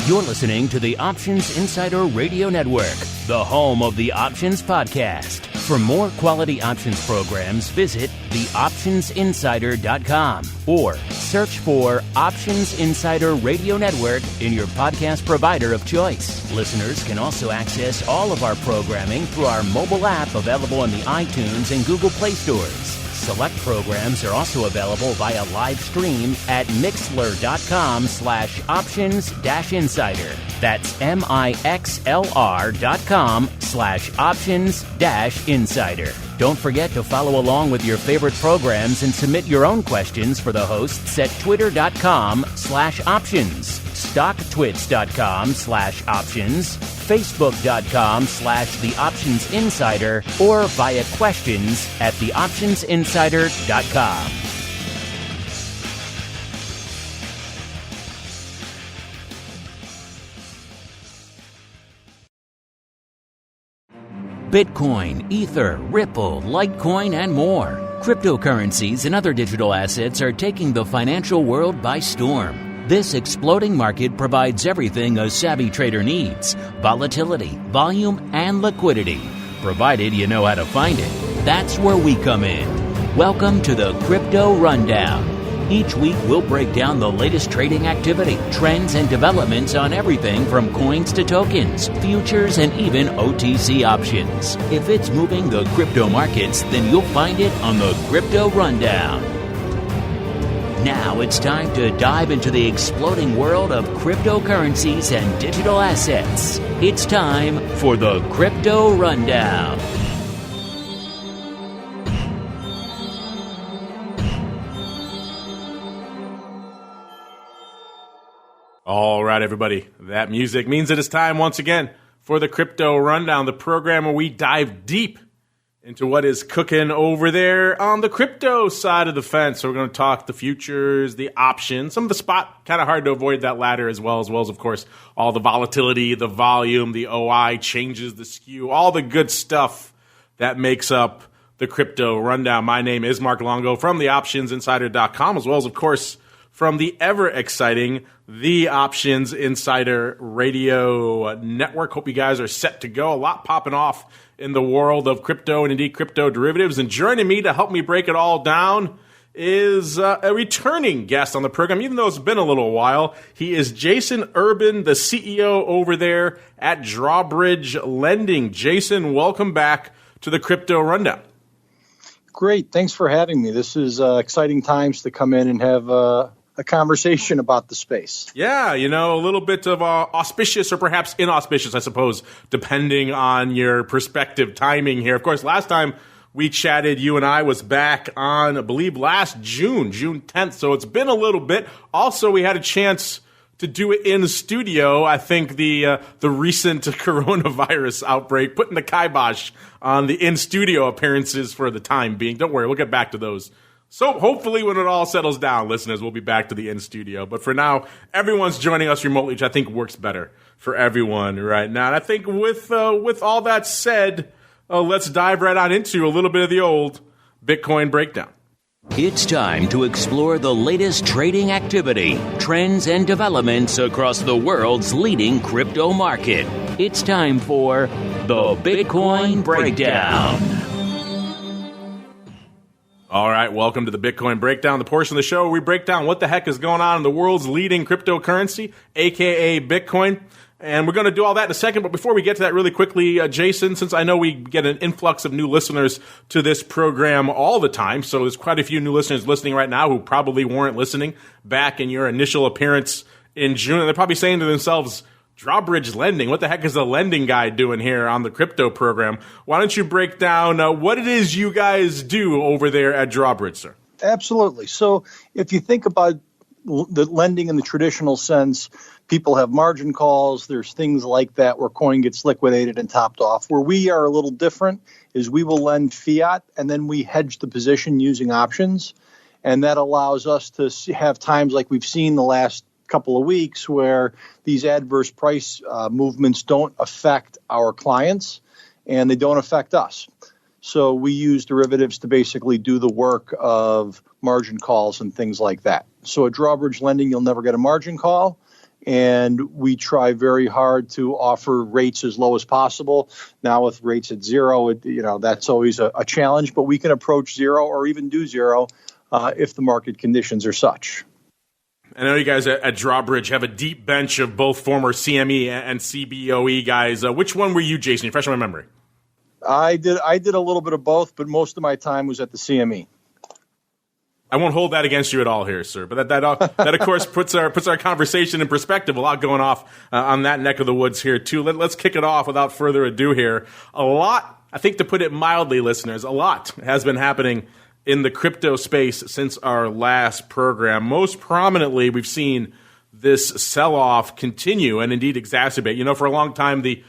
You're listening to the Options Insider Radio Network, the home of the Options Podcast. For more quality options programs, visit theoptionsinsider.com or search for Options Insider Radio Network in your podcast provider of choice. Listeners can also access all of our programming through our mobile app available in the iTunes and Google Play stores. Select programs are also available via live stream at mixlr.com/options-insider. That's mixlr.com/options-insider. Don't forget to follow along with your favorite programs and submit your own questions for the hosts at twitter.com/options, stocktwits.com/options, facebook.com/theoptionsinsider, or via questions at theoptionsinsider.com. Bitcoin, Ether, Ripple, Litecoin, and more. Cryptocurrencies and other digital assets are taking the financial world by storm. This exploding market provides everything a savvy trader needs: volatility, volume, and liquidity. Provided you know how to find it. That's where we come in. Welcome to the Crypto Rundown. Each week, we'll break down the latest trading activity, trends, and developments on everything from coins to tokens, futures, and even OTC options. If it's moving the crypto markets, then you'll find it on the Crypto Rundown. Now it's time to dive into the exploding world of cryptocurrencies and digital assets. It's time for the Crypto Rundown. All right, everybody. That music means it is time once again for the Crypto Rundown, the program where we dive deep into what is cooking over there on the crypto side of the fence. So we're going to talk the futures, the options, some of the spot, kind of hard to avoid that latter as well as, of course, all the volatility, the volume, the OI changes, the SKEW, all the good stuff that makes up the Crypto Rundown. My name is Mark Longo from theoptionsinsider.com, as well as, of course, from the ever-exciting The Options Insider Radio Network. Hope you guys are set to go. A lot popping off in the world of crypto and indeed crypto derivatives. And joining me to help me break it all down is a returning guest on the program, even though it's been a little while. He is Jason Urban, the CEO over there at DRAWBRIDGE Lending. Jason, welcome back to the Crypto Rundown. Great. Thanks for having me. This is exciting times to come in and have a conversation about the space. Yeah, you know, a little bit of auspicious or perhaps inauspicious, I suppose, depending on your perspective timing here. Of course, last time we chatted, you and I was back on, I believe, last June 10th. So it's been a little bit. Also, we had a chance to do it in studio. I think the recent coronavirus outbreak putting the kibosh on the in-studio appearances for the time being. Don't worry, we'll get back to those. So hopefully when it all settles down, listeners, we'll be back to the in-studio. But for now, everyone's joining us remotely, which I think works better for everyone right now. And I think with all that said, let's dive right on into a little bit of the old Bitcoin breakdown. It's time to explore the latest trading activity, trends, and developments across the world's leading crypto market. It's time for the Bitcoin Breakdown. All right, welcome to the Bitcoin Breakdown, the portion of the show where we break down what the heck is going on in the world's leading cryptocurrency, a.k.a. Bitcoin. And we're going to do all that in a second. But before we get to that really quickly, Jason, since I know we get an influx of new listeners to this program all the time, so there's quite a few new listeners listening right now who probably weren't listening back in your initial appearance in June. And they're probably saying to themselves, DRAWBRIDGE Lending, what the heck is the lending guy doing here on the crypto program? Why don't you break down what it is you guys do over there at DRAWBRIDGE, sir? Absolutely. So if you think about the lending in the traditional sense, people have margin calls. There's things like that where coin gets liquidated and topped off. Where we are a little different is we will lend fiat and then we hedge the position using options. And that allows us to have times like we've seen the last couple of weeks where these adverse price movements don't affect our clients and they don't affect us. So we use derivatives to basically do the work of margin calls and things like that. So at DRAWBRIDGE Lending, you'll never get a margin call. and we try very hard to offer rates as low as possible. Now with rates at zero, that's always a challenge, but we can approach zero or even do zero if the market conditions are such. I know you guys at DRAWBRIDGE have a deep bench of both former CME and CBOE guys. Which one were you, Jason? Refresh my memory. I did a little bit of both, but most of my time was at the CME. I won't hold that against you at all here, sir. But that of course puts our conversation in perspective. A lot going off on that neck of the woods here too. Let's kick it off without further ado here. A lot, I think, to put it mildly, listeners, a lot has been happening in the crypto space since our last program. Most prominently, we've seen this sell-off continue and indeed exacerbate. For a long time, the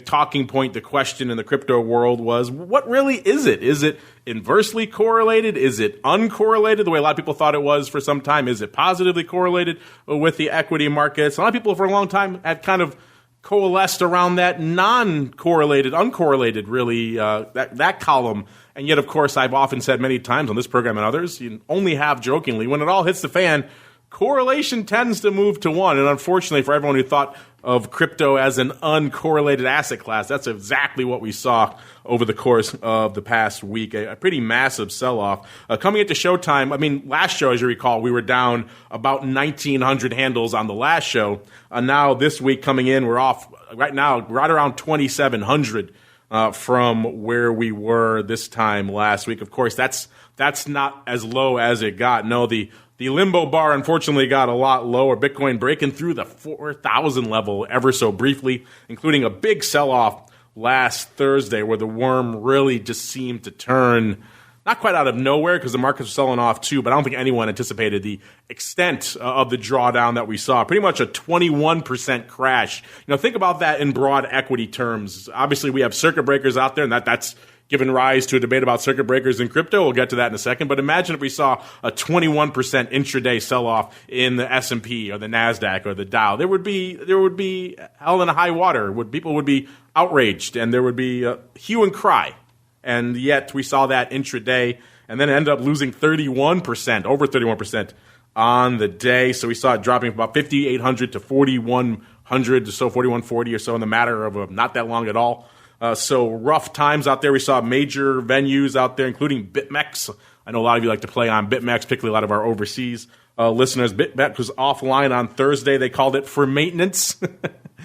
talking point, the question in the crypto world was, what really is it? Is it inversely correlated? Is it uncorrelated, the way a lot of people thought it was for some time? Is it positively correlated with the equity markets? A lot of people for a long time had kind of coalesced around that non-correlated, uncorrelated, really, that column. And yet, of course, I've often said many times on this program and others, you only have jokingly, when it all hits the fan, correlation tends to move to one. And unfortunately, for everyone who thought of crypto as an uncorrelated asset class, that's exactly what we saw over the course of the past week. A pretty massive sell-off. Coming into showtime, last show, as you recall, we were down about 1,900 handles on the last show. Now, this week coming in, we're off right now right around 2,700 from where we were this time last week. Of course, that's not as low as it got. No, the limbo bar, unfortunately, got a lot lower. Bitcoin breaking through the 4,000 level ever so briefly, including a big sell-off last Thursday where the worm really just seemed to turn, not quite out of nowhere because the markets were selling off too, but I don't think anyone anticipated the extent of the drawdown that we saw. Pretty much a 21% crash. Think about that in broad equity terms. Obviously, we have circuit breakers out there, and that's given rise to a debate about circuit breakers in crypto. We'll get to that in a second. But imagine if we saw a 21% intraday sell-off in the S&P or the NASDAQ or the Dow. There would be hell in a high water. People would be outraged, and there would be hue and cry. And yet we saw that intraday, and then it ended up losing 31%, over 31% on the day. So we saw it dropping from about 5,800 to 4,100 or so, 4,140 or so in the matter of not that long at all. So rough times out there. We saw major venues out there, including BITMEX. I know a lot of you like to play on BITMEX, particularly a lot of our overseas listeners. BITMEX was offline on Thursday. They called it for maintenance.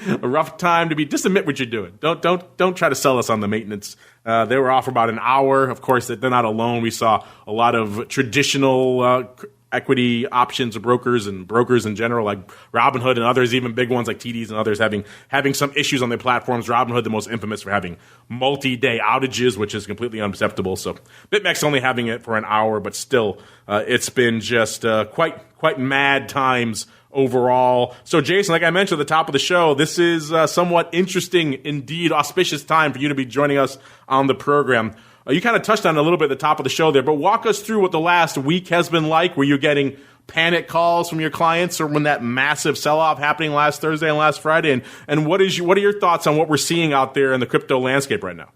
A rough time to be. Just admit what you're doing. Don't try to sell us on the maintenance. They were off for about an hour. Of course, they're not alone. We saw a lot of traditional equity options brokers and brokers in general, like Robinhood and others, even big ones like TDs and others, having some issues on their platforms. Robinhood, the most infamous for having multi-day outages, which is completely unacceptable. So BitMEX only having it for an hour, but still, it's been just quite mad times overall. So Jason, like I mentioned at the top of the show, this is somewhat interesting, indeed auspicious time for you to be joining us on the program. You kind of touched on it a little bit at the top of the show there, but walk us through what the last week has been like. Were you getting panic calls from your clients or when that massive sell-off happening last Thursday and last Friday? And what are your thoughts on what we're seeing out there in the crypto landscape right now?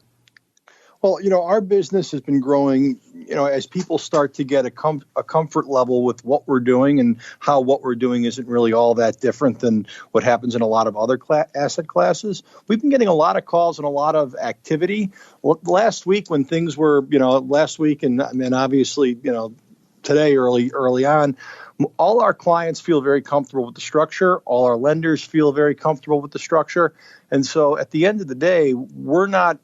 Well, our business has been growing, as people start to get a comfort level with what we're doing and how what we're doing isn't really all that different than what happens in a lot of other asset classes. We've been getting a lot of calls and a lot of activity. Last week when things were, last week and obviously, today early on, all our clients feel very comfortable with the structure. All our lenders feel very comfortable with the structure. And so at the end of the day, we're not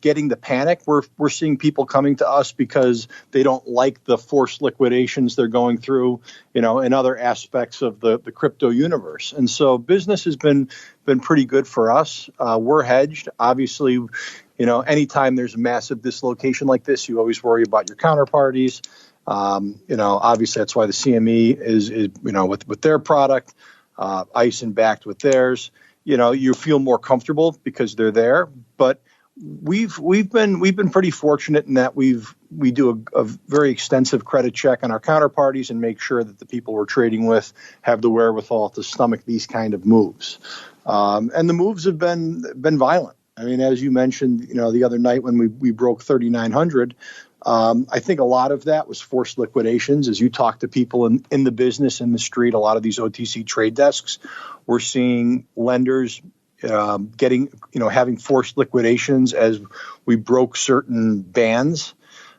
getting the panic. We're seeing people coming to us because they don't like the forced liquidations they're going through, in other aspects of the crypto universe. And so business has been pretty good for us. We're hedged. Obviously, anytime there's a massive dislocation like this, you always worry about your counterparties. Obviously that's why the CME is with their product, ICE and BAKKT with theirs. You feel more comfortable because they're there. But we've been pretty fortunate in that we do a very extensive credit check on our counterparties and make sure that the people we're trading with have the wherewithal to stomach these kind of moves. And the moves have been violent. As you mentioned, the other night when we broke 3,900, I think a lot of that was forced liquidations. As you talk to people in the business, in the street, a lot of these OTC trade desks, we're seeing lenders having forced liquidations as we broke certain bands.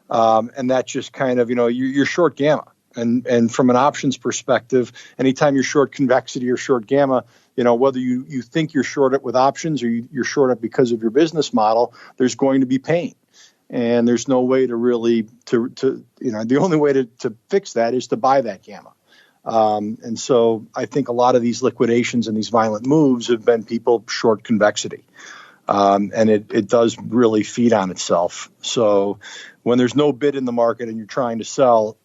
And that just kind of, you're short gamma. And from an options perspective, anytime you're short convexity or short gamma, whether you think you're short it with options or you're short it because of your business model, there's going to be pain. And there's no way to really, the only way to fix that is to buy that gamma. And so I think a lot of these liquidations and these violent moves have been people short convexity. And it does really feed on itself. So when there's no bid in the market and you're trying to sell,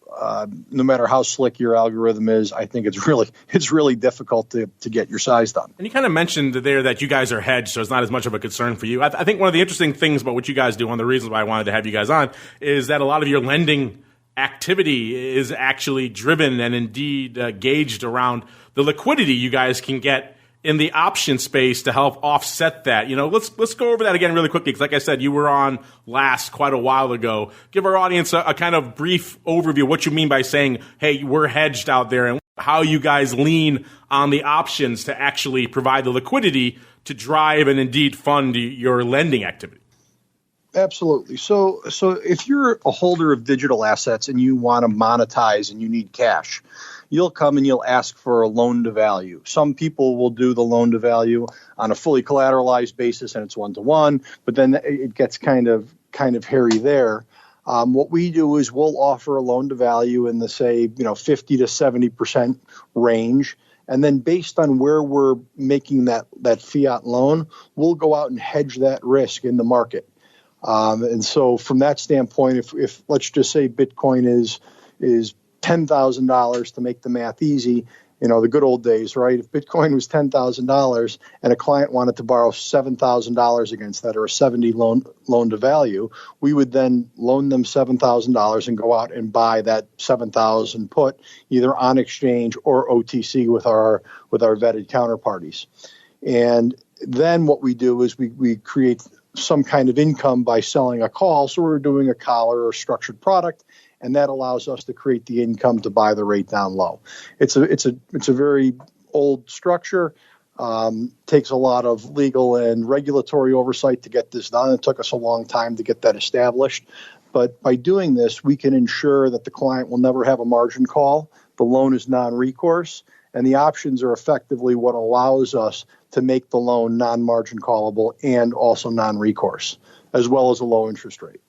no matter how slick your algorithm is, I think it's really difficult to get your size done. And you kind of mentioned there that you guys are hedged, so it's not as much of a concern for you. I think one of the interesting things about what you guys do, one of the reasons why I wanted to have you guys on, is that a lot of your lending activity is actually driven and indeed gauged around the liquidity you guys can get in the option space to help offset that. Let's go over that again really quickly, because like I said, you were on last quite a while ago. Give our audience a kind of brief overview of what you mean by saying, hey, we're hedged out there, and how you guys lean on the options to actually provide the liquidity to drive and indeed fund your lending activity. Absolutely. So if you're a holder of digital assets and you want to monetize and you need cash, you'll come and you'll ask for a loan to value. Some people will do the loan to value on a fully collateralized basis and it's 1-to-1, but then it gets kind of hairy there. What we do is we'll offer a loan to value in the 50 to 70% range. And then based on where we're making that fiat loan, we'll go out and hedge that risk in the market. And so from that standpoint, if let's just say Bitcoin is $10,000 to make the math easy, the good old days, right? If Bitcoin was $10,000 and a client wanted to borrow $7,000 against that, or a 70 loan to value, we would then loan them $7,000 and go out and buy that 7,000 put either on exchange or OTC with our vetted counterparties. And then what we do is we create some kind of income by selling a call. So we're doing a collar or structured product, and that allows us to create the income to buy the rate down low. It's a very old structure. Takes a lot of legal and regulatory oversight to get this done. It took us a long time to get that established. But by doing this, we can ensure that the client will never have a margin call. The loan is non-recourse, and the options are effectively what allows us to make the loan non-margin callable and also non-recourse, as well as a low interest rate.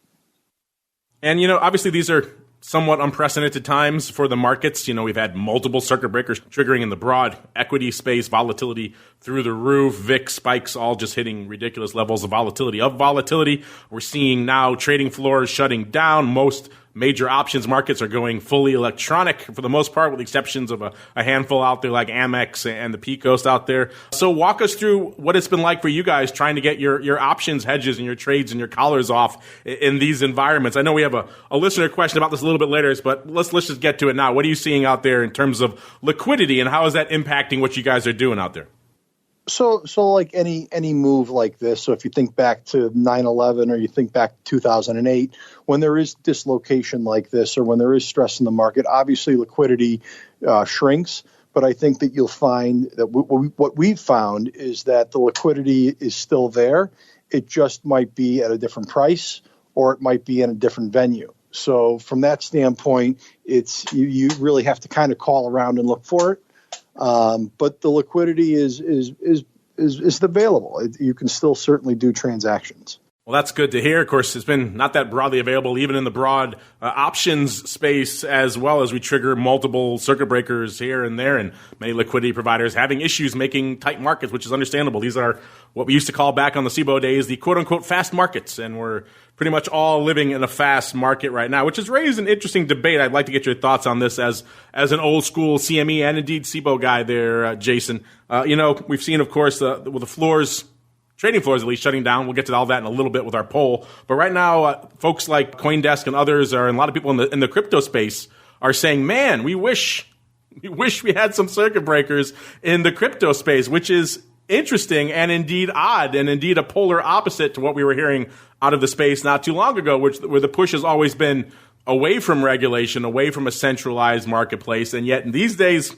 And, obviously these are somewhat unprecedented times for the markets. We've had multiple circuit breakers triggering in the broad equity space, volatility through the roof, VIX spikes, all just hitting ridiculous levels of volatility. We're seeing now trading floors shutting down. Most major options markets are going fully electronic for the most part, with the exceptions of a handful out there like Amex and the Pecos out there. So walk us through what it's been like for you guys trying to get your options hedges and your trades and your collars off in these environments. I know we have a listener question about this a little bit later, but let's just get to it now. What are you seeing out there in terms of liquidity, and how is that impacting what you guys are doing out there? So like any move like this, so if you think back to 9/11 or you think back to 2008, when there is dislocation like this or when there is stress in the market, obviously liquidity shrinks. But I think that you'll find that what we've found is that the liquidity is still there. It just might be at a different price, or it might be in a different venue. So from that standpoint, it's you really have to kind of call around and look for it. But the liquidity is available. You can still certainly do transactions. Well, that's good to hear. Of course, it's been not that broadly available, even in the broad options space, as well as we trigger multiple circuit breakers here and there, and many liquidity providers having issues making tight markets, which is understandable. These are what we used to call back on the SIBO days the quote-unquote fast markets, and we're pretty much all living in a fast market right now, which has raised an interesting debate. I'd like to get your thoughts on this as an old-school CME and indeed SIBO guy there, Jason. We've seen, of course, with the floors, trading floors at least, shutting down. We'll get to all that in a little bit with our poll. But right now, folks like CoinDesk and others, and a lot of people in the crypto space are saying, man, we wish we had some circuit breakers in the crypto space, which is interesting and indeed odd and indeed a polar opposite to what we were hearing out of the space not too long ago, where the push has always been away from regulation, away from a centralized marketplace. And yet in these days,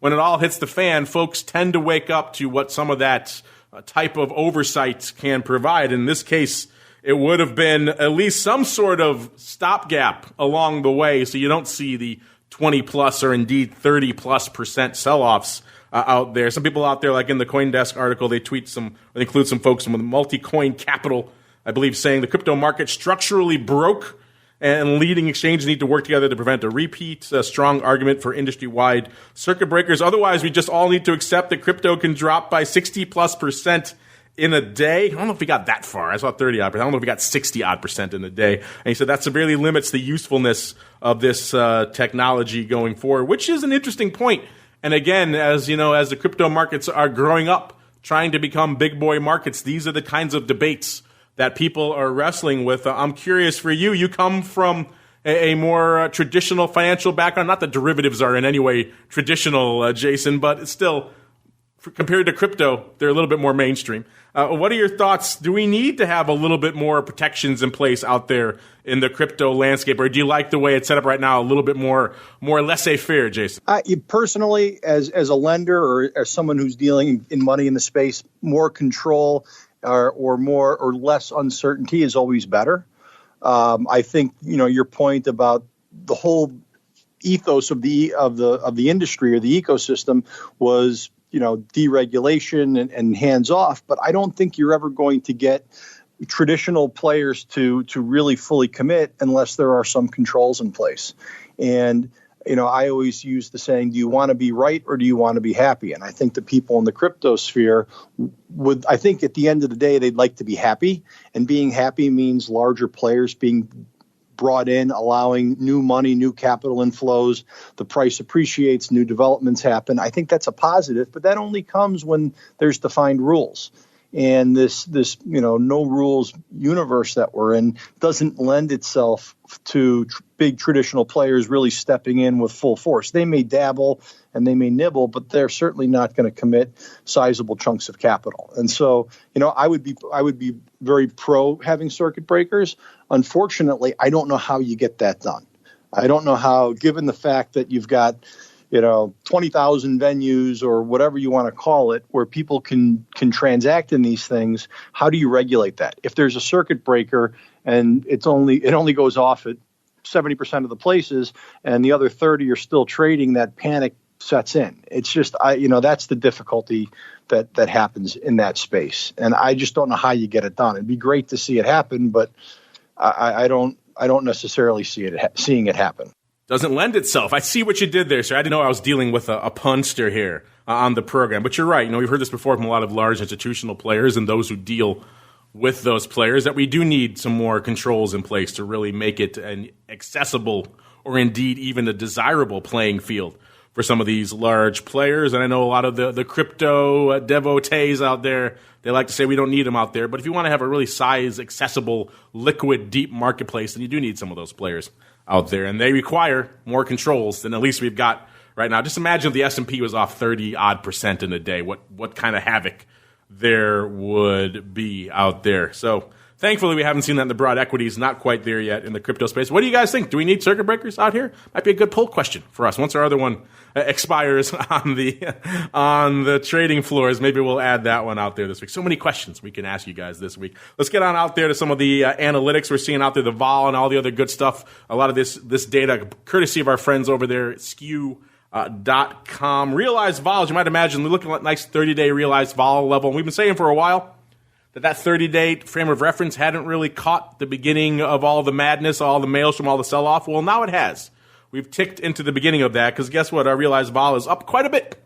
when it all hits the fan, folks tend to wake up to what some of that type of oversight can provide. In this case, it would have been at least some sort of stopgap along the way so you don't see the 20 plus or indeed 30 plus % sell-offs out there. Some people out there, like in the CoinDesk article, they include some folks from Multi-Coin Capital, I believe, saying the crypto market structurally broke and leading exchanges need to work together to prevent a repeat. A strong argument for industry-wide circuit breakers. Otherwise, we just all need to accept that crypto can drop by 60 plus % in a day. I don't know if we got that far. I saw 30 odd %. I don't know if we got 60 odd % in a day. And he said that severely limits the usefulness of this technology going forward, which is an interesting point. And again, as you know, as the crypto markets are growing up, trying to become big boy markets, these are the kinds of debates that people are wrestling with. I'm curious for you. You come from a more traditional financial background. Not that derivatives are in any way traditional, Jason, but still, compared to crypto, they're a little bit more mainstream. What are your thoughts? Do we need to have a little bit more protections in place out there in the crypto landscape, or do you like the way it's set up right now, a little bit more laissez-faire, Jason? Personally, as a lender or as someone who's dealing in money in the space, more control or more or less uncertainty is always better. I think your point about the whole ethos of the industry or the ecosystem was deregulation and hands off, but I don't think you're ever going to get traditional players to really fully commit unless there are some controls in place. And I always use the saying, do you want to be right or do you want to be happy? And I think the people in the crypto sphere I think at the end of the day, they'd like to be happy, and being happy means larger players being brought in, allowing new money, new capital inflows, the price appreciates, new developments happen. I think that's a positive, but that only comes when there's defined rules. And this no rules universe that we're in doesn't lend itself to big traditional players really stepping in with full force. They may dabble and they may nibble, but they're certainly not going to commit sizable chunks of capital. And so, I would be very pro having circuit breakers. Unfortunately, I don't know how you get that done. I don't know how, given the fact that you've got 20,000 venues or whatever you want to call it, where people can transact in these things. How do you regulate that? If there's a circuit breaker and it only goes off at 70% of the places and the other 30 are still trading, that panic sets in. It's just, that's the difficulty that happens in that space. And I just don't know how you get it done. It'd be great to see it happen, but I don't necessarily seeing it happen. Doesn't lend itself. I see what you did there, sir. I didn't know I was dealing with a punster here on the program. But you're right. We've heard this before from a lot of large institutional players and those who deal with those players, that we do need some more controls in place to really make it an accessible or indeed even a desirable playing field for some of these large players. And I know a lot of the crypto devotees out there, they like to say we don't need them out there. But if you want to have a really size accessible, liquid, deep marketplace, then you do need some of those players out there, and they require more controls than at least we've got right now. Just imagine if the S&P was off 30 odd % in a day, what kind of havoc there would be out there. So thankfully we haven't seen that in the broad equities, not quite there yet in the crypto space. What do you guys think? Do we need circuit breakers out here? Might be a good poll question for us. Once our other one expires on the trading floors, maybe we'll add that one out there this week. So many questions we can ask you guys this week. Let's get on out there to some of the analytics we're seeing out there, the vol and all the other good stuff. A lot of this data, courtesy of our friends over there at SKEW.com. Realized vol, as you might imagine, we're looking at a nice 30-day realized vol level. And we've been saying for a while that 30-day frame of reference hadn't really caught the beginning of all the madness, all the mails from all the sell-off. Well, now it has. We've ticked into the beginning of that because guess what? Our realized vol is up quite a bit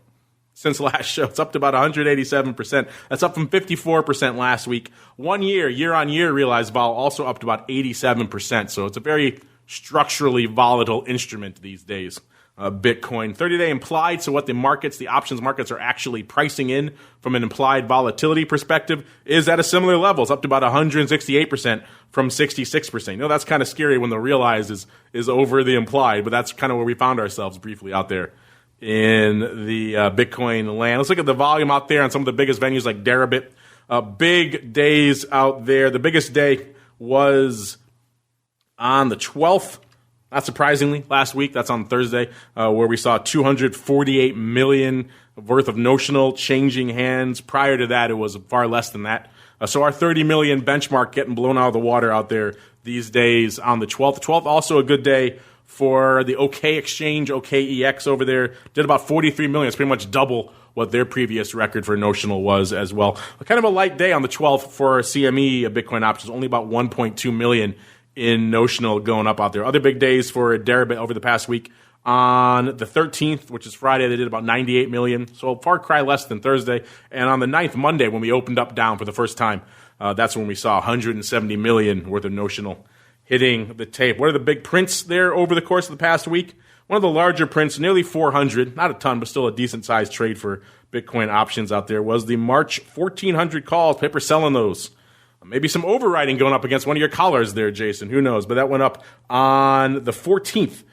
since last show. It's up to about 187%. That's up from 54% last week. 1 year-on-year realized vol also up to about 87%. So it's a very structurally volatile instrument these days. Bitcoin 30-day implied, so what the options markets are actually pricing in from an implied volatility perspective is at a similar level. It's up to about 168% from 66%. That's kind of scary when the realized is over the implied, but that's kind of where we found ourselves briefly out there in the Bitcoin land. Let's look at the volume out there on some of the biggest venues like DERIBIT. Big days out there. The biggest day was on the 12th, not surprisingly, last week. That's on Thursday, where we saw 248 million worth of notional changing hands. Prior to that, it was far less than that. So our 30 million benchmark getting blown out of the water out there these days on the 12th. The 12th also a good day for the OK exchange, OKEX over there. Did about 43 million. It's pretty much double what their previous record for notional was as well. Kind of a light day on the 12th for CME Bitcoin options, only about 1.2 million in notional going up out there. Other big days for Deribit over the past week. On the 13th, which is Friday, they did about 98 million. So far cry less than Thursday. And on the 9th, Monday, when we opened up down for the first time, that's when we saw 170 million worth of notional hitting the tape. What are the big prints there over the course of the past week? One of the larger prints, nearly 400, not a ton, but still a decent-sized trade for Bitcoin options out there, was the March 1,400 calls. Paper selling those. Maybe some overriding going up against one of your callers there, Jason. Who knows? But that went up on the 14th.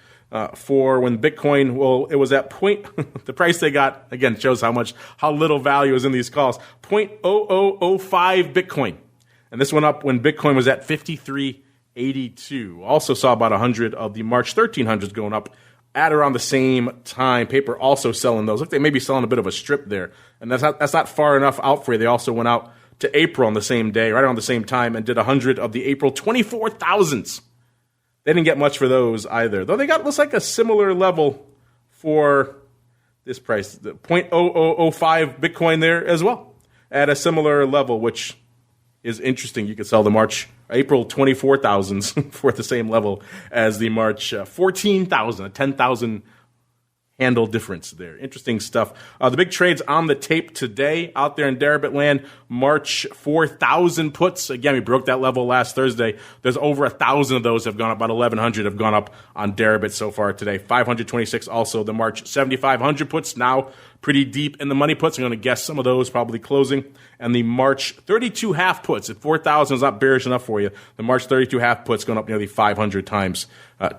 For when Bitcoin, well, it was at the price they got, again, shows how little value is in these calls, 0.0005 Bitcoin. And this went up when Bitcoin was at 53.82. Also saw about 100 of the March 1300s going up at around the same time. Paper also selling those. Look, they may be selling a bit of a strip there. And that's not far enough out for you. They also went out to April on the same day, right around the same time, and did 100 of the April 24,000s. They didn't get much for those either, though they got, looks like, a similar level for this price, the 0.0005 Bitcoin there as well, at a similar level, which is interesting. You could sell the April 24,000s for the same level as the March 14,000, a 10,000 handle difference there. Interesting stuff. The big trades on the tape today out there in Deribit land. March 4,000 puts. Again, we broke that level last Thursday. There's over 1,000 of those have gone up. About 1,100 have gone up on Deribit so far today. 526 also the March 7,500 puts. Now pretty deep in the money puts. I'm going to guess some of those probably closing. And the March 32 half puts. If 4,000 is not bearish enough for you, the March 32 half puts going up nearly 500 times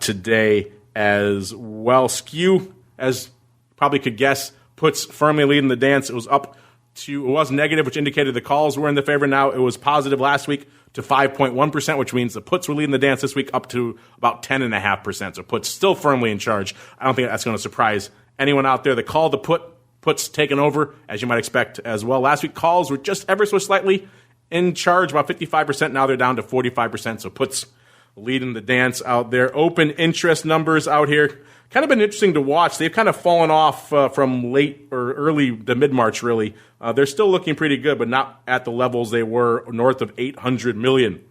today as well. SKEW, as probably could guess, puts firmly leading the dance. It was negative, which indicated the calls were in the favor. Now it was positive last week to 5.1%, which means the puts were leading the dance this week up to about 10.5%. So puts still firmly in charge. I don't think that's going to surprise anyone out there. The call to puts taken over, as you might expect as well. Last week calls were just ever so slightly in charge, about 55%. Now they're down to 45%. So puts leading the dance out there. Open interest numbers out here. Kind of been interesting to watch. They've kind of fallen off from late or early to mid-March, really. They're still looking pretty good, but not at the levels they were north of 800 million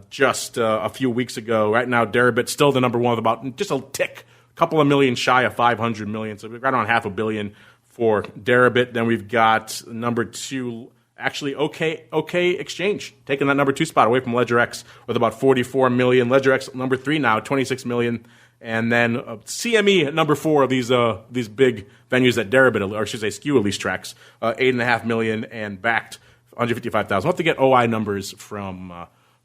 just a few weeks ago. Right now, Deribit still the number one with about just a tick, a couple of million shy of 500 million. So we've got around $500 million for Deribit. Then we've got number two, actually OK Exchange, taking that number two spot away from LedgerX with about 44 million. LedgerX number three now, 26 million. And then CME at number four of these big venues that Deribit, or I should say SKEW at least tracks, 8.5 million, and BAKKT 155,000. We'll have to get OI numbers from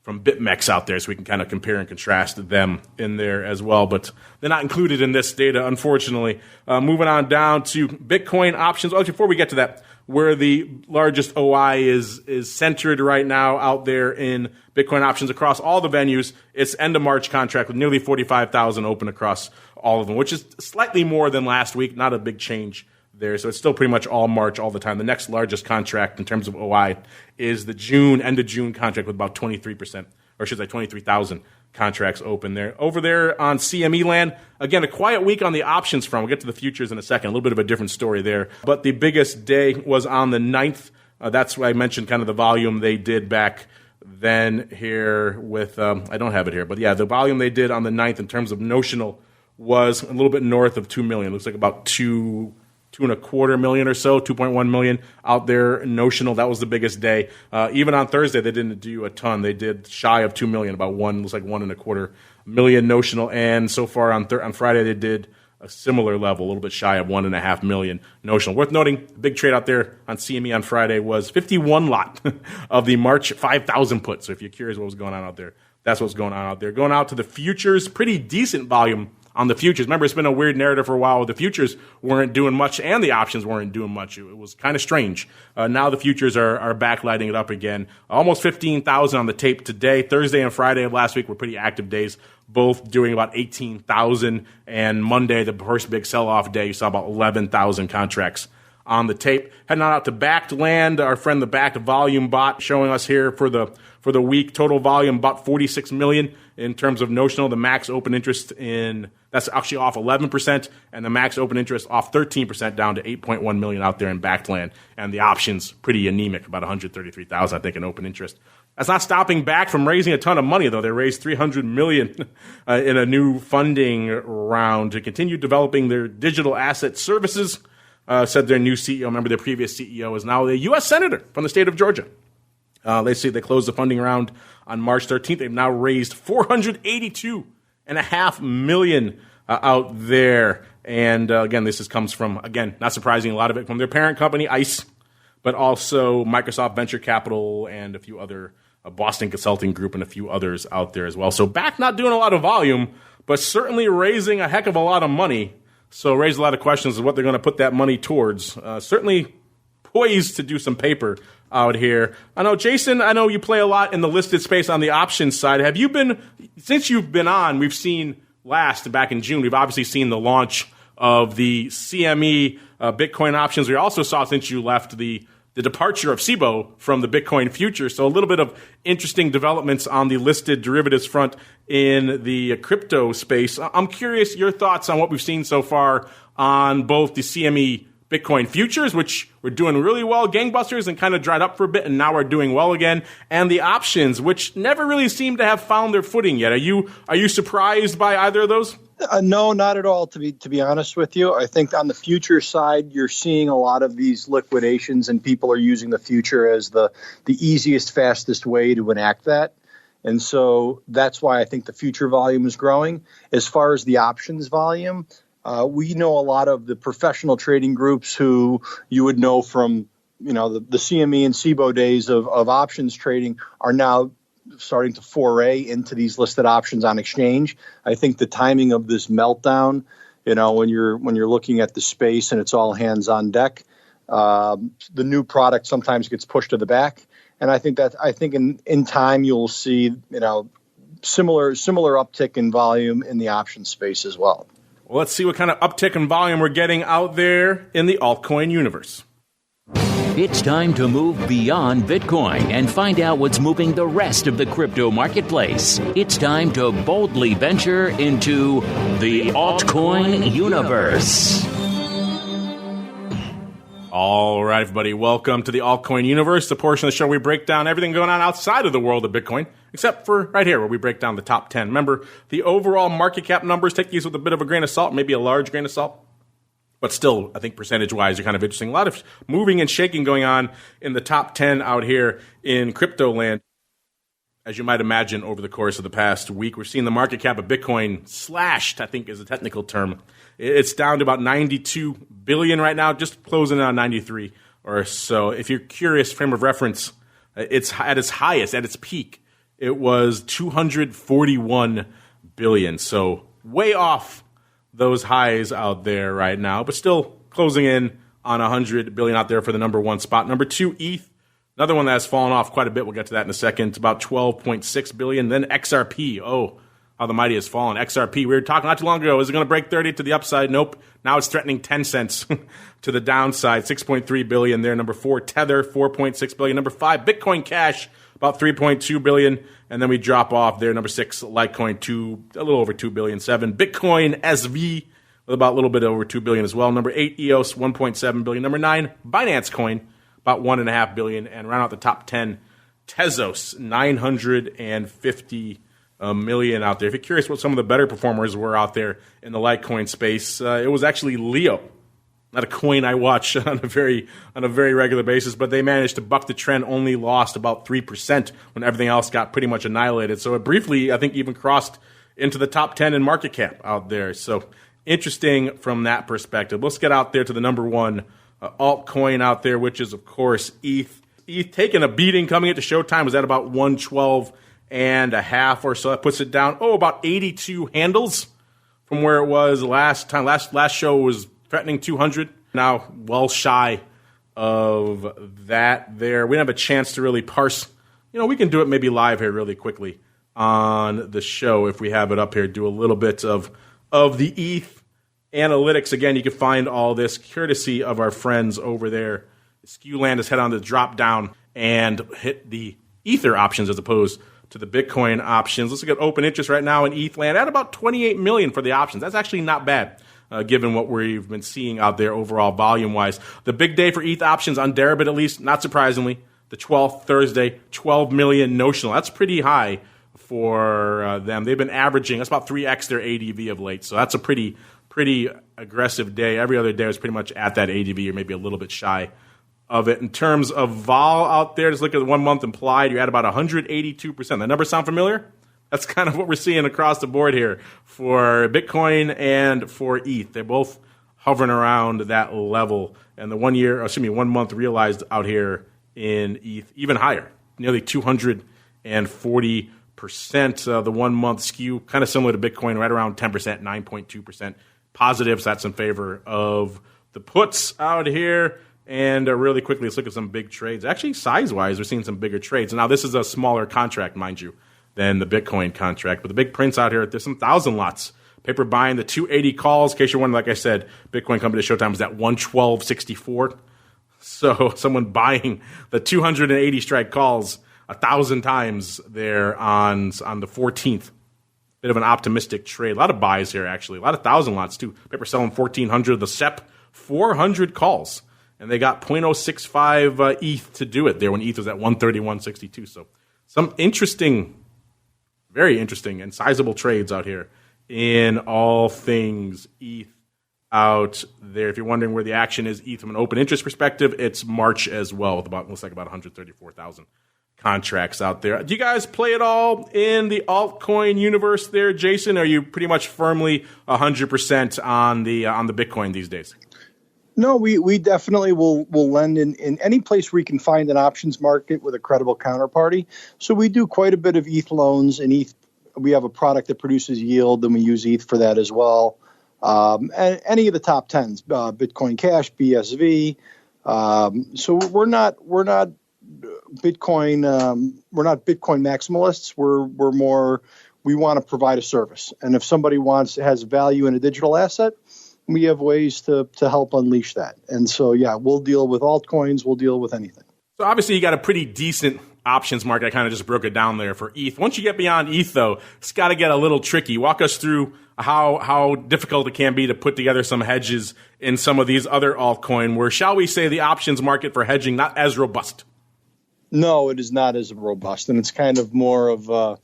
BITMEX out there so we can kind of compare and contrast them in there as well. But they're not included in this data, unfortunately. Moving on down to Bitcoin options. Oh, before we get to that, where the largest OI is centered right now out there in Bitcoin options across all the venues. It's end of March contract with nearly 45,000 open across all of them, which is slightly more than last week. Not a big change there. So it's still pretty much all March all the time. The next largest contract in terms of OI is the end of June contract with about 23%, or should I say 23,000 contracts open there. Over there on CME land, again, a quiet week on the options front. We'll get to the futures in a second. A little bit of a different story there. But the biggest day was on the 9th. That's why I mentioned kind of the volume they did back then here with, I don't have it here, but yeah, the volume they did on the 9th in terms of notional was a little bit north of 2 million. Looks like about 2.25 million or so, 2.1 million out there notional. That was the biggest day. Even on Thursday, they didn't do a ton. They did shy of 2 million, about 1.25 million notional. And so far on Friday, they did a similar level, a little bit shy of 1.5 million notional. Worth noting, the big trade out there on CME on Friday was 51 lot of the March 5,000 put. So if you're curious what was going on out there, that's what's going on out there. Going out to the futures, pretty decent volume on the futures. Remember, it's been a weird narrative for a while. The futures weren't doing much and the options weren't doing much. It was kind of strange. Now the futures are backlighting it up again. Almost 15,000 on the tape today. Thursday and Friday of last week were pretty active days, both doing about 18,000. And Monday, the first big sell-off day, you saw about 11,000 contracts on the tape. Heading on out to BAKKT land, our friend the BAKKT volume bot showing us here for the week. Total volume about 46 million in terms of notional. The max open interest that's actually off 11%, and the max open interest off 13% down to 8.1 million out there in BAKKT land. And the options pretty anemic, about 133,000 I think in open interest. That's not stopping BAKKT from raising a ton of money though. They raised 300 million in a new funding round to continue developing their digital asset services. Said their new CEO, remember their previous CEO is now a U.S. Senator from the state of Georgia. They say they closed the funding round on March 13th. They've now raised $482.5 million out there. And again, comes from, not surprising, a lot of it from their parent company, ICE, but also Microsoft Venture Capital and a few other, Boston Consulting Group and a few others out there as well. So BAKKT not doing a lot of volume, but certainly raising a heck of a lot of money. So raise a lot of questions of what they're going to put that money towards. Certainly poised to do some paper out here. I know, Jason, you play a lot in the listed space on the options side. Have you been, since you've been on, we've seen back in June, we've obviously seen the launch of the CME Bitcoin options. We also saw, since you left, the departure of SIBO from the Bitcoin future. So a little bit of interesting developments on the listed derivatives front in the crypto space. I'm curious your thoughts on what we've seen so far on both the CME Bitcoin futures, which were doing really well, gangbusters, and kind of dried up for a bit, and now are doing well again, and the options, which never really seem to have found their footing yet. Are you surprised by either of those? No, not at all, to be honest with you. I think on the future side, you're seeing a lot of these liquidations, and people are using the future as the easiest, fastest way to enact that. And so that's why I think the future volume is growing. As far as the options volume, we know a lot of the professional trading groups who you would know from, the CME and SIBO days of options trading are now starting to foray into these listed options on exchange. I think the timing of this meltdown, when you're looking at the space and it's all hands on deck, the new product sometimes gets pushed to the back. And I think in time you'll see, similar uptick in volume in the option space as well. Well, let's see what kind of uptick in volume we're getting out there in the altcoin universe. It's time to move beyond Bitcoin and find out what's moving the rest of the crypto marketplace. It's time to boldly venture into the altcoin universe. All right, everybody, welcome to the altcoin universe, the portion of the show where we break down everything going on outside of the world of Bitcoin, except for right here where we break down the top 10. Remember, the overall market cap numbers, take these with a bit of a grain of salt, maybe a large grain of salt. But still, I think percentage-wise, they're kind of interesting. A lot of moving and shaking going on in the top 10 out here in crypto land. As you might imagine, over the course of the past week, we're seeing the market cap of Bitcoin slashed, I think is a technical term. It's down to about 92 billion right now, just closing on 93 or so. If you're curious, frame of reference, it's at its highest, at its peak, it was 241 billion. So way off those highs out there right now, but still closing in on 100 billion out there for the number one spot. Number two, ETH, another one that has fallen off quite a bit. We'll get to that in a second. It's about 12.6 billion. Then XRP. Oh, how the mighty has fallen. XRP, we were talking not too long ago. Is it going to break 30 to the upside? Nope. Now it's threatening 10 cents to the downside. 6.3 billion there. Number four, Tether, 4.6 billion. Number five, Bitcoin Cash, about 3.2 billion. And then we drop off there. Number six, Litecoin, a little over 2 billion. Seven, Bitcoin SV, with about a little bit over 2 billion as well. Number eight, EOS, 1.7 billion. Number nine, Binance Coin, about 1.5 billion. And round out the top 10, Tezos, 950 million out there. If you're curious what some of the better performers were out there in the Litecoin space, it was actually Leo. Not a coin I watch on a very regular basis, but they managed to buck the trend, only lost about 3% when everything else got pretty much annihilated. So it briefly, I think, even crossed into the top 10 in market cap out there. So interesting from that perspective. Let's get out there to the number one altcoin out there, which is, of course, ETH. ETH taking a beating coming into Showtime was at about 112.5 or so. That puts it down, about 82 handles from where it was last time. Last show was threatening 200. Now well shy of that there. We don't have a chance to really parse. We can do it maybe live here really quickly on the show if we have it up here. Do a little bit of the ETH analytics. Again, you can find all this courtesy of our friends over there. SKEW land is head on the drop down and hit the Ether options as opposed to the Bitcoin options. Let's look at open interest right now in ETH land at about 28 million for the options. That's actually not bad. Given what we've been seeing out there overall volume-wise. The big day for ETH options on Deribit, at least, not surprisingly, the 12th, Thursday, 12 million notional. That's pretty high for them. They've been averaging, that's about 3x their ADV of late, so that's a pretty aggressive day. Every other day was pretty much at that ADV or maybe a little bit shy of it. In terms of vol out there, just look at the 1 month implied, you're at about 182%. That number sound familiar? That's kind of what we're seeing across the board here for Bitcoin and for ETH. They're both hovering around that level. And the 1 month realized out here in ETH, even higher, nearly 240%. The 1 month SKEW, kind of similar to Bitcoin, right around 10%, 9.2% positive. So that's in favor of the puts out here. And really quickly, let's look at some big trades. Actually, size-wise, we're seeing some bigger trades. Now, this is a smaller contract, mind you, than the Bitcoin contract. But the big prints out here, there's some 1,000 lots. Paper buying the 280 calls. In case you're wondering, like I said, Bitcoin company Showtime was at 112.64. So someone buying the 280 strike calls 1,000 times there on the 14th. Bit of an optimistic trade. A lot of buys here, actually. A lot of 1,000 lots, too. Paper selling 1,400. The SEP, 400 calls. And they got 0.065 ETH to do it there when ETH was at 131.62. So some very interesting and sizable trades out here in all things ETH out there. If you're wondering where the action is, ETH from an open interest perspective, it's March as well with looks like about 134,000 contracts out there. Do you guys play it all in the altcoin universe there, Jason? Or are you pretty much firmly 100% on the Bitcoin these days? No, we definitely will lend in any place where we can find an options market with a credible counterparty. So we do quite a bit of ETH loans, and ETH. We have a product that produces yield, and we use ETH for that as well. And any of the top 10s, Bitcoin Cash, BSV. So we're not Bitcoin. We're not Bitcoin maximalists. We're more. We want to provide a service, and if somebody has value in a digital asset, we have ways to help unleash that. And so, yeah, we'll deal with altcoins. We'll deal with anything. So obviously you got a pretty decent options market. I kind of just broke it down there for ETH. Once you get beyond ETH, though, it's got to get a little tricky. Walk us through how difficult it can be to put together some hedges in some of these other altcoin where, shall we say, the options market for hedging not as robust. No, it is not as robust. And it's kind of more of a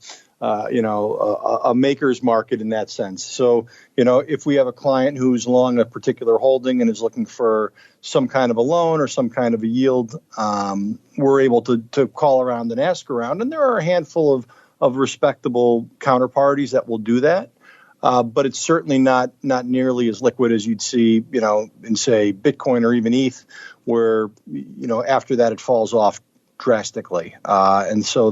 maker's market in that sense. So, if we have a client who's long a particular holding and is looking for some kind of a loan or some kind of a yield, we're able to call around and ask around. And there are a handful of respectable counterparties that will do that. But it's certainly not nearly as liquid as you'd see, in, say, Bitcoin or even ETH, where, after that it falls off drastically. And so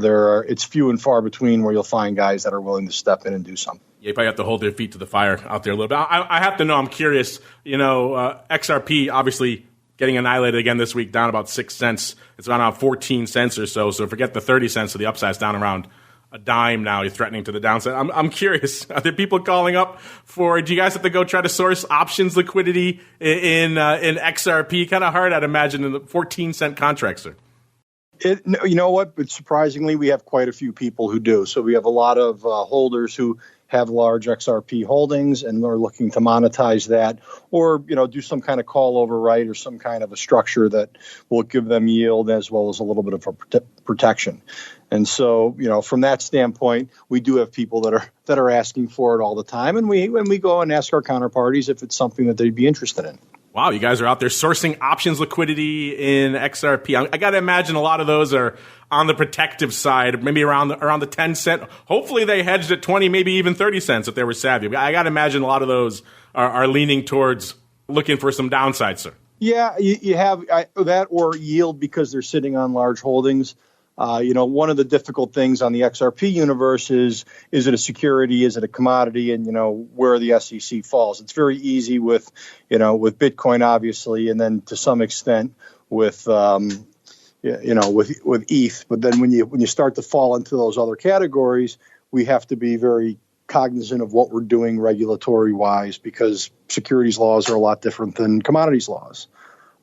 it's few and far between where you'll find guys that are willing to step in and do something. Yeah, you probably have to hold their feet to the fire out there a little bit. I have to know, I'm curious, XRP obviously getting annihilated again this week, down about 6 cents. It's around 14 cents or so. So forget the 30 cents to the upside. It's down around a dime now. You're threatening to the downside. I'm curious. Are there people calling up do you guys have to go try to source options liquidity in XRP? Kind of hard, I'd imagine, in the 14-cent contracts, sir. You know what? But surprisingly, we have quite a few people who do. So we have a lot of holders who have large XRP holdings and are looking to monetize that, or do some kind of call override or some kind of a structure that will give them yield as well as a little bit of a protection. And so, from that standpoint, we do have people that are asking for it all the time, and we go and ask our counterparties if it's something that they'd be interested in. Wow, you guys are out there sourcing options liquidity in XRP. I got to imagine a lot of those are on the protective side, maybe around the 10 cent. Hopefully they hedged at 20, maybe even 30 cents if they were savvy. I got to imagine a lot of those are leaning towards looking for some downside, sir. Yeah, you have that or yield because they're sitting on large holdings. One of the difficult things on the XRP universe is it a security? Is it a commodity? And, where the SEC falls. It's very easy with Bitcoin, obviously, and then to some extent with ETH. But then when you start to fall into those other categories, we have to be very cognizant of what we're doing regulatory wise, because securities laws are a lot different than commodities laws.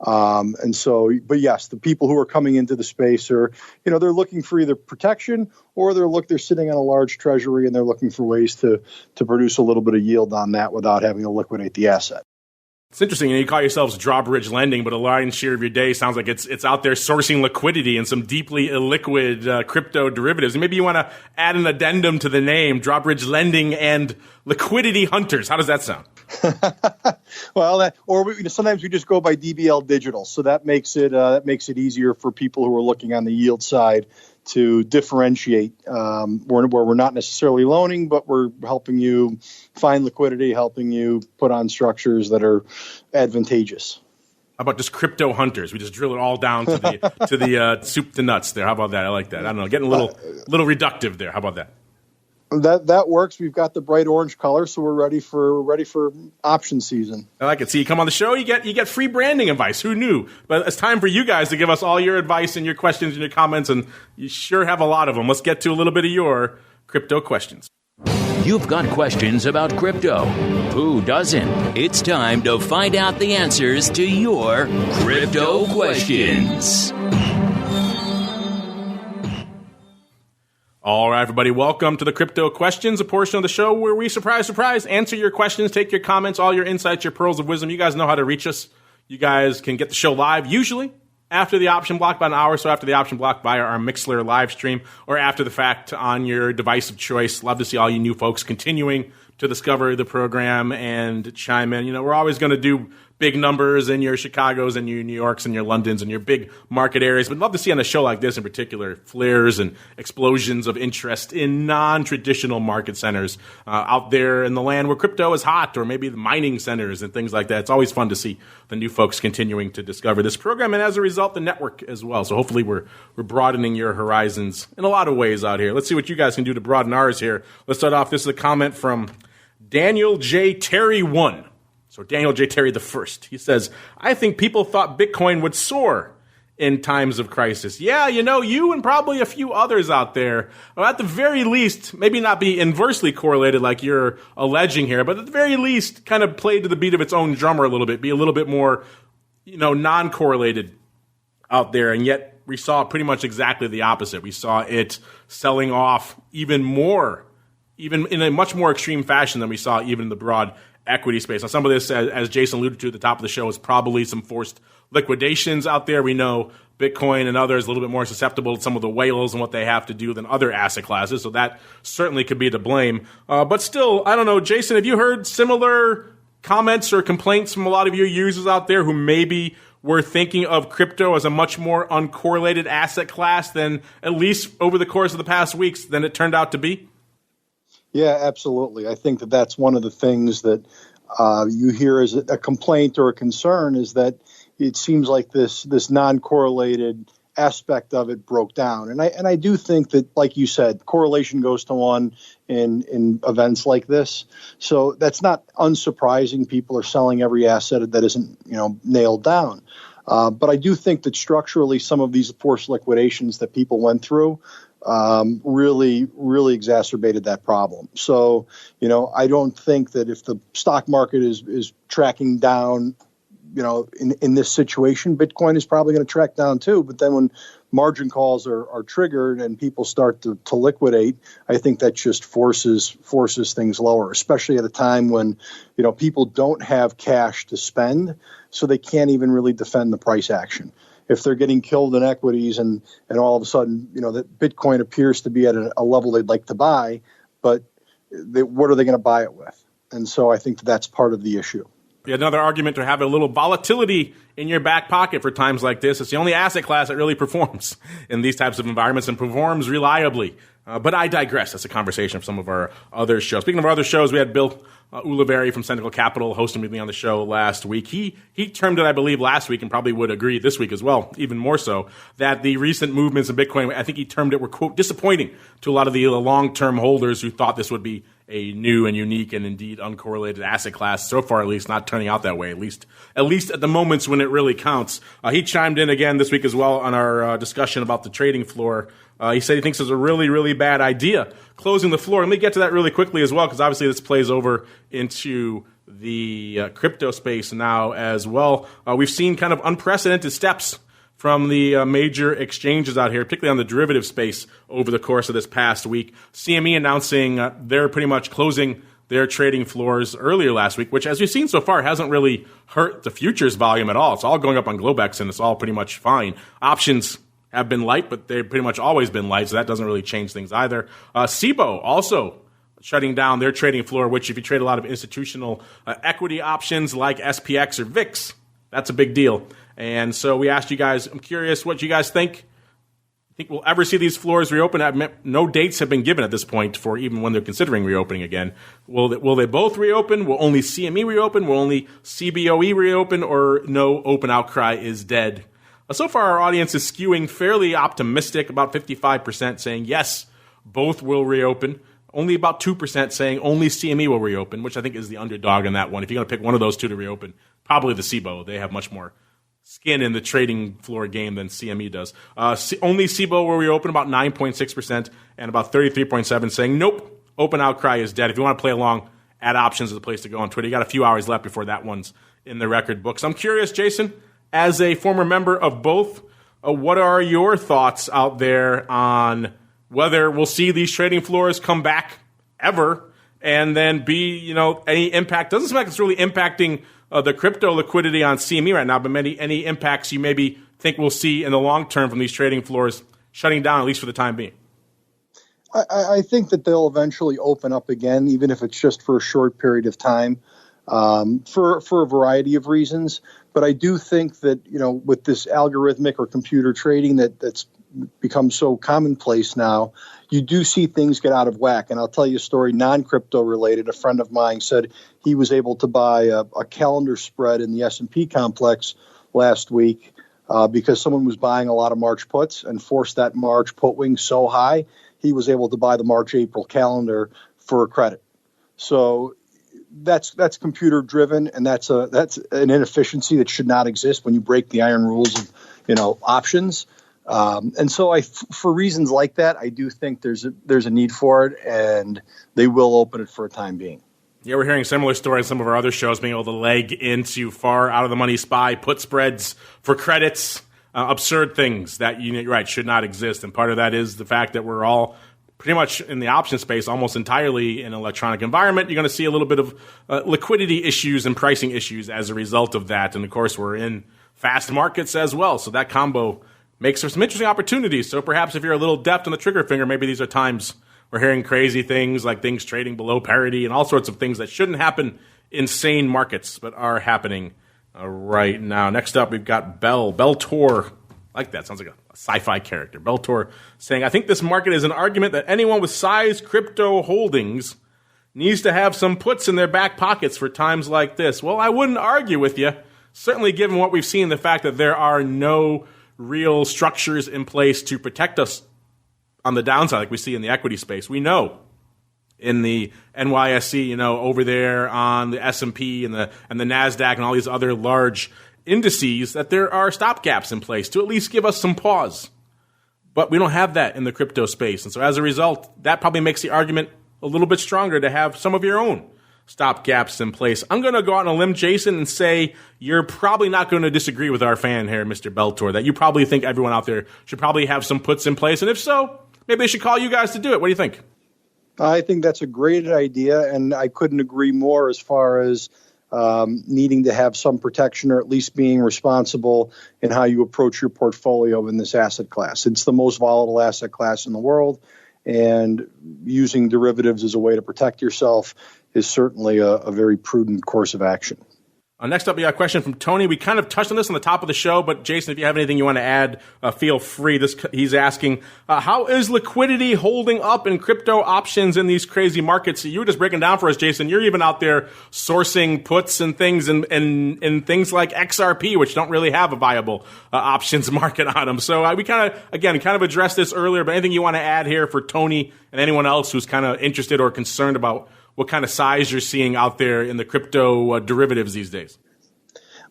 But yes, the people who are coming into the space are, they're looking for either protection or they're sitting on a large treasury and they're looking for ways to produce a little bit of yield on that without having to liquidate the asset. It's interesting. You call yourselves DRAWBRIDGE lending, but a lion's share of your day sounds like it's out there sourcing liquidity in some deeply illiquid crypto derivatives. And maybe you want to add an addendum to the name, DRAWBRIDGE lending and liquidity hunters. How does that sound? Well, sometimes we just go by DBL Digital, so that makes it easier for people who are looking on the yield side to differentiate, where we're not necessarily loaning, but we're helping you find liquidity, helping you put on structures that are advantageous. How about just crypto hunters? We just drill it all down to the soup to nuts there. How about that? I like that. I don't know, getting a little reductive there. How about that? That works. We've got the bright orange color, so we're ready for option season. I like it. See, you come on the show, you get free branding advice. Who knew? But it's time for you guys to give us all your advice and your questions and your comments, and you sure have a lot of them. Let's get to a little bit of your crypto questions. You've got questions about crypto. Who doesn't? It's time to find out the answers to your crypto questions. All right, everybody, welcome to the Crypto Questions, a portion of the show where we, surprise, answer your questions, take your comments, all your insights, your pearls of wisdom. You guys know how to reach us. You guys can get the show live, usually after the option block, about an hour or so after the option block, via our Mixlr live stream, or after the fact on your device of choice. Love to see all you new folks continuing to discover the program and chime in. We're always going to do big numbers in your Chicagos and your New Yorks and your Londons and your big market areas. But love to see on a show like this in particular, flares and explosions of interest in non-traditional market centers out there in the land where crypto is hot, or maybe the mining centers and things like that. It's always fun to see the new folks continuing to discover this program, and as a result, the network as well. So hopefully we're broadening your horizons in a lot of ways out here. Let's see what you guys can do to broaden ours here. Let's start off. This is a comment from Daniel J. Terry 1. So Daniel J. Terry the first. He says, I think people thought Bitcoin would soar in times of crisis. Yeah, you and probably a few others out there, or at the very least, maybe not be inversely correlated like you're alleging here, but at the very least kind of play to the beat of its own drummer a little bit, be a little bit more, non-correlated out there. And yet we saw pretty much exactly the opposite. We saw it selling off even more, even in a much more extreme fashion than we saw even in the broad equity space. Now, some of this, as Jason alluded to at the top of the show, is probably some forced liquidations out there. We know Bitcoin and others a little bit more susceptible to some of the whales and what they have to do than other asset classes, so that certainly could be to blame. But still, I don't know, Jason, have you heard similar comments or complaints from a lot of your users out there who maybe were thinking of crypto as a much more uncorrelated asset class than, at least over the course of the past weeks, than it turned out to be? Yeah, absolutely. I think that's one of the things that you hear as a complaint or a concern, is that it seems like this non-correlated aspect of it broke down. And I do think that, like you said, correlation goes to one in events like this. So that's not unsurprising. People are selling every asset that isn't, nailed down. But I do think that structurally some of these forced liquidations that people went through really exacerbated that problem. So, I don't think that if the stock market is tracking down, in this situation, Bitcoin is probably going to track down too. But then when margin calls are triggered and people start to liquidate, I think that just forces things lower, especially at a time when, people don't have cash to spend, so they can't even really defend the price action. If they're getting killed in equities and all of a sudden, that Bitcoin appears to be at a level they'd like to buy, but what are they going to buy it with? And so I think that's part of the issue. Yet another argument to have a little volatility in your back pocket for times like this. It's the only asset class that really performs in these types of environments and performs reliably. But I digress. That's a conversation of some of our other shows. Speaking of our other shows, we had Bill Ulivari from Central Capital hosting with me on the show last week. He termed it, I believe, last week, and probably would agree this week as well, even more so, that the recent movements in Bitcoin, I think he termed it, were, quote, disappointing to a lot of the long-term holders who thought this would be a new and unique and indeed uncorrelated asset class. So far, at least, not turning out that way, at least at the moments when it really counts. He chimed in again this week as well on our discussion about the trading floor. He said he thinks it's a really, really bad idea closing the floor. Let me get to that really quickly as well, because obviously this plays over into the crypto space now as well. We've seen kind of unprecedented steps from the major exchanges out here, particularly on the derivative space over the course of this past week. CME announcing they're pretty much closing their trading floors earlier last week, which, as we've seen so far, hasn't really hurt the futures volume at all. It's all going up on Globex, and it's all pretty much fine. Options have been light, but they've pretty much always been light, so that doesn't really change things either. SIBO also shutting down their trading floor, which if you trade a lot of institutional equity options like SPX or VIX, that's a big deal. And so we asked you guys, I'm curious what you guys think. Think we'll ever see these floors reopen? No dates have been given at this point for even when they're considering reopening again. Will they both reopen? Will only CME reopen? Will only CBOE reopen? Or no, open outcry is dead? So far, our audience is skewing fairly optimistic, about 55% saying yes, both will reopen. Only about 2% saying only CME will reopen, which I think is the underdog in that one. If you're going to pick one of those two to reopen, probably the SIBO. They have much more skin in the trading floor game than CME does. Only SIBO will reopen, about 9.6%, and about 33.7% saying nope, open outcry is dead. If you want to play along, add options is the place to go on Twitter. You got a few hours left before that one's in the record books. I'm curious, Jason, as a former member of both, what are your thoughts out there on whether we'll see these trading floors come back ever, and then any impact? Doesn't seem like it's really impacting the crypto liquidity on CME right now, but any impacts you maybe think we'll see in the long term from these trading floors shutting down, at least for the time being? I think that they'll eventually open up again, even if it's just for a short period of time, for a variety of reasons. But I do think that, with this algorithmic or computer trading that's become so commonplace now, you do see things get out of whack. And I'll tell you a story, non-crypto related. A friend of mine said he was able to buy a calendar spread in the S&P complex last week because someone was buying a lot of March puts and forced that March put wing so high, he was able to buy the March-April calendar for a credit. So that's computer driven, and that's an inefficiency that should not exist when you break the iron rules of options. And so for reasons like that, I do think there's a need for it, and they will open it for a time being. Yeah, we're hearing similar stories in some of our other shows, being able to leg into far out of the money SPY put spreads for credits, absurd things that should not exist. And part of that is the fact that we're all pretty much in the option space almost entirely in an electronic environment. You're going to see a little bit of liquidity issues and pricing issues as a result of that. And, of course, we're in fast markets as well. So that combo makes for some interesting opportunities. So perhaps if you're a little deft on the trigger finger, maybe these are times we're hearing crazy things like things trading below parity and all sorts of things that shouldn't happen in sane markets but are happening right now. Next up, we've got Beltor. I like that. Sounds like a sci-fi character. Beltor saying, I think this market is an argument that anyone with size crypto holdings needs to have some puts in their back pockets for times like this. Well, I wouldn't argue with you, certainly given what we've seen, the fact that there are no real structures in place to protect us on the downside like we see in the equity space. We know in the NYSE, over there on the S&P and the NASDAQ and all these other large indices that there are stopgaps in place to at least give us some pause. But we don't have that in the crypto space. And so as a result, that probably makes the argument a little bit stronger to have some of your own stopgaps in place. I'm going to go out on a limb, Jason, and say you're probably not going to disagree with our fan here, Mr. Beltor, that you probably think everyone out there should probably have some puts in place. And if so, maybe they should call you guys to do it. What do you think? I think that's a great idea, and I couldn't agree more as far as needing to have some protection or at least being responsible in how you approach your portfolio in this asset class. It's the most volatile asset class in the world, and using derivatives as a way to protect yourself is certainly a very prudent course of action. Next up, we got a question from Tony. We kind of touched on this on the top of the show, but Jason, if you have anything you want to add, feel free. He's asking, how is liquidity holding up in crypto options in these crazy markets? You were just breaking down for us, Jason. You're even out there sourcing puts and things and things like XRP, which don't really have a viable options market on them. So we kind of addressed this earlier, but anything you want to add here for Tony and anyone else who's kind of interested or concerned about what kind of size you're seeing out there in the crypto derivatives these days?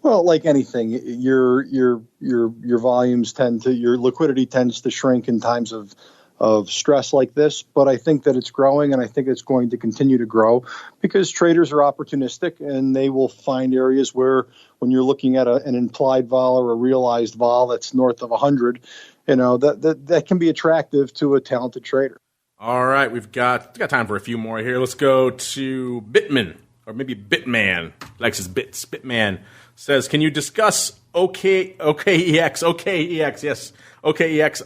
Well, like anything, your volumes your liquidity tends to shrink in times of stress like this. But I think that it's growing, and I think it's going to continue to grow because traders are opportunistic, and they will find areas where, when you're looking at an implied vol or a realized vol that's north of 100, that can be attractive to a talented trader. All right, we've got time for a few more here. Let's go to Bitman, or maybe Bitman. Likes his bits. Bitman says, can you discuss OKEX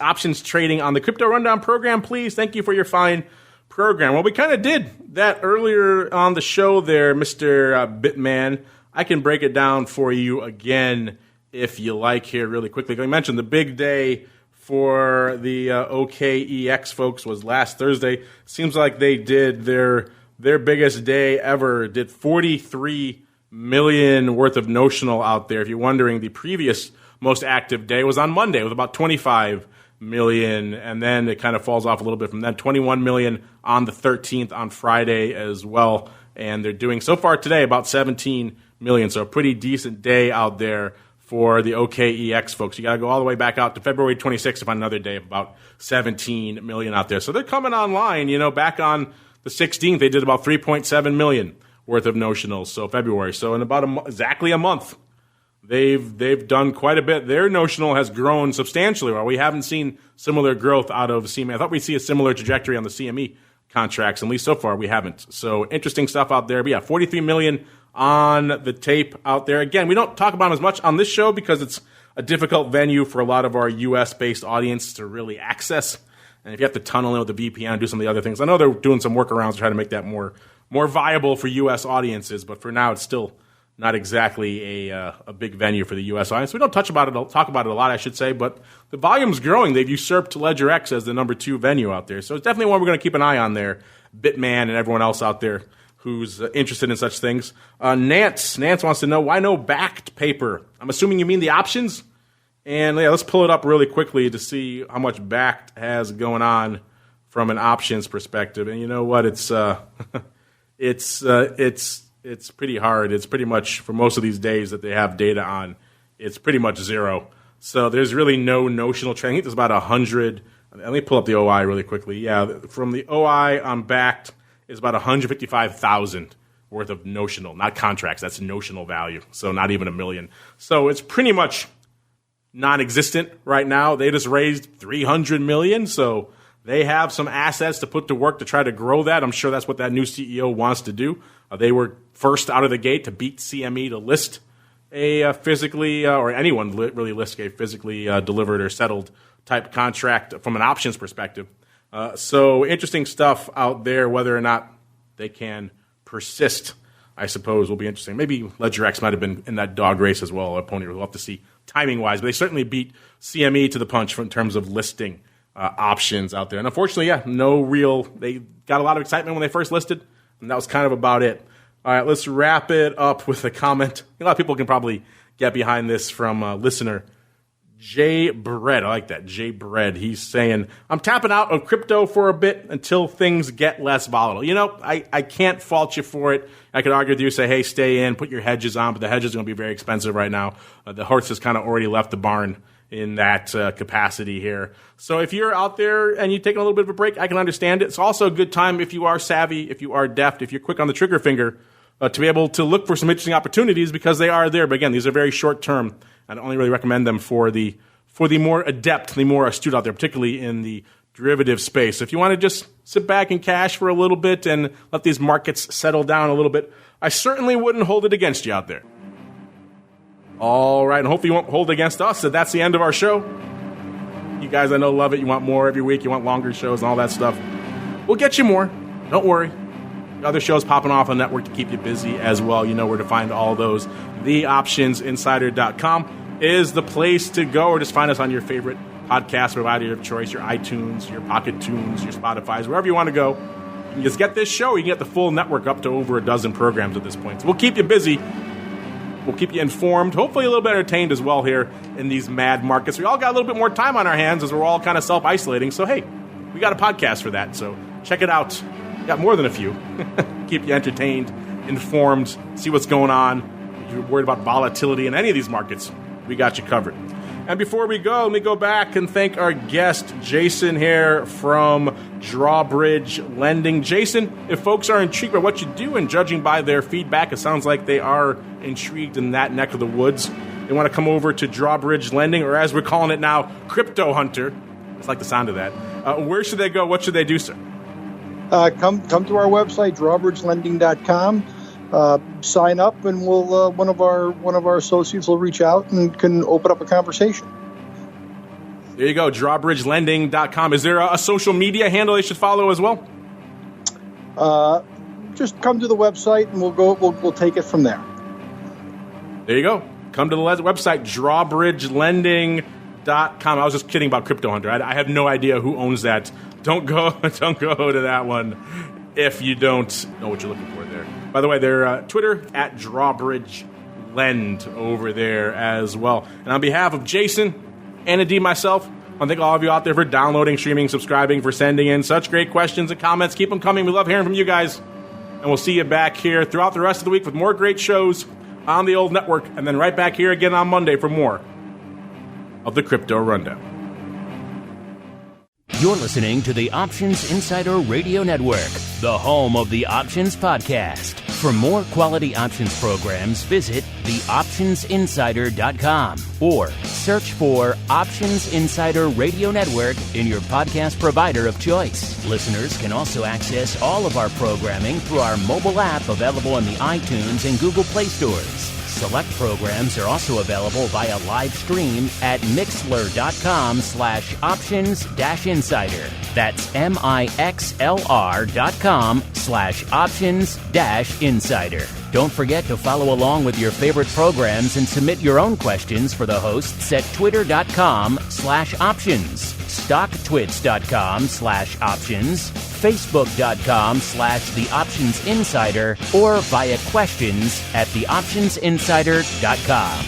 options trading on the Crypto Rundown program, please? Thank you for your fine program. Well, we kind of did that earlier on the show there, Mr. Bitman. I can break it down for you again if you like here really quickly. I mentioned the big day for the OKEX folks was last Thursday. Seems like they did their biggest day ever, did 43 million worth of notional out there. If you're wondering, the previous most active day was on Monday with about 25 million, and then it kind of falls off a little bit from that. 21 million on the 13th on Friday as well, and they're doing so far today about 17 million, so a pretty decent day out there for the OKEX folks. You got to go all the way back out to February 26th to find another day of about 17 million out there. So they're coming online. Back on the 16th, they did about 3.7 million worth of notionals. So February. So in about exactly a month, they've done quite a bit. Their notional has grown substantially. While we haven't seen similar growth out of CME. I thought we'd see a similar trajectory on the CME contracts. At least so far, we haven't. So interesting stuff out there. But yeah, 43 million on the tape out there. Again, we don't talk about it as much on this show because it's a difficult venue for a lot of our U.S.-based audience to really access. And if you have to tunnel in with the VPN and do some of the other things, I know they're doing some workarounds to try to make that more viable for U.S. audiences, but for now it's still not exactly a big venue for the U.S. audience. We don't talk about it a lot, I should say, but the volume's growing. They've usurped LedgerX as the number 2 venue out there. So it's definitely one we're going to keep an eye on there, Bitman and everyone else out there who's interested in such things. Nance wants to know, why no BAKKT paper? I'm assuming you mean the options? And yeah, let's pull it up really quickly to see how much BAKKT has going on from an options perspective. And you know what? It's pretty hard. It's pretty much, for most of these days that they have data on, it's pretty much zero. So there's really no notional trend. I think there's about 100. Let me pull up the OI really quickly. Yeah, from the OI on BAKKT is about 155,000 worth of notional, not contracts. That's notional value, so not even a million. So it's pretty much non-existent right now. They just raised 300 million, so they have some assets to put to work to try to grow that. I'm sure that's what that new CEO wants to do. They were first out of the gate to beat CME to list a physically, or anyone really list a physically delivered or settled type contract from an options perspective. So interesting stuff out there. Whether or not they can persist, I suppose, will be interesting. Maybe LedgerX might have been in that dog race as well. Opponent, we'll have to see timing-wise. But they certainly beat CME to the punch in terms of listing options out there. And unfortunately, they got a lot of excitement when they first listed, and that was kind of about it. All right, let's wrap it up with a comment. A lot of people can probably get behind this from listener Jay Bread. I like that, Jay Bread. He's saying, I'm tapping out of crypto for a bit until things get less volatile. I can't fault you for it. I could argue with you, say, hey, stay in, put your hedges on, but the hedges are going to be very expensive right now. The horse has kind of already left the barn in that capacity here. So if you're out there and you're taking a little bit of a break, I can understand it. It's also a good time if you are savvy, if you are deft, if you're quick on the trigger finger, to be able to look for some interesting opportunities because they are there. But again, these are very short term. I only really recommend them for the more adept, the more astute out there, particularly in the derivative space. So if you want to just sit back and cash for a little bit and let these markets settle down a little bit, I certainly wouldn't hold it against you out there. All right, and hopefully you won't hold it against us. So that's the end of our show. You guys, I know, love it. You want more every week. You want longer shows and all that stuff. We'll get you more. Don't worry. other shows popping off on the network to keep you busy as well. You know where to find all those. TheOptionsInsider.com is the place to go, or just find us on your favorite podcast provider of choice, your iTunes, your Pocket Tunes, your Spotify's, wherever you want to go. You can just get this show. You can get the full network up to over a dozen programs at this point. So we'll keep you busy. We'll keep you informed, hopefully a little bit entertained as well here in these mad markets. We all got a little bit more time on our hands as we're all kind of self-isolating. So, hey, we got a podcast for that. So check it out. Got more than a few. Keep you entertained, informed, see what's going on. If you're worried about volatility in any of these markets, we got you covered. And before we go, let me go back and thank our guest, Jason, here from DRAWBRIDGE Lending. Jason, if folks are intrigued by what you do and judging by their feedback, it sounds like they are intrigued in that neck of the woods. They want to come over to DRAWBRIDGE Lending, or as we're calling it now, Crypto Hunter. I like the sound of that. Where should they go? What should they do, sir? Come to our website, drawbridgelending.com. Sign up, and we'll one of our associates will reach out and can open up a conversation. There you go, drawbridgelending.com. Is there a social media handle they should follow as well? Just come to the website, and we'll take it from there. There you go. Come to the website, drawbridgelending.com. I was just kidding about Crypto Hunter. I have no idea who owns that. Don't go to that one if you don't know what you're looking for there. By the way, they're Twitter at DRAWBRIDGELend over there as well. And on behalf of Jason, Anna D, myself, I want to thank all of you out there for downloading, streaming, subscribing, for sending in such great questions and comments. Keep them coming. We love hearing from you guys. And we'll see you back here throughout the rest of the week with more great shows on the old network. And then right back here again on Monday for more of the Crypto Rundown. You're listening to the Options Insider Radio Network, the home of the Options Podcast. For more quality options programs, visit theoptionsinsider.com or search for Options Insider Radio Network in your podcast provider of choice. Listeners can also access all of our programming through our mobile app available in the iTunes and Google Play stores. Select programs are also available via live stream at mixlr.com/options-insider. That's mixlr.com/options-insider. Don't forget to follow along with your favorite programs and submit your own questions for the hosts at twitter.com/options, stocktwits.com/options, facebook.com/theoptionsinsider, or via questions at theoptionsinsider.com.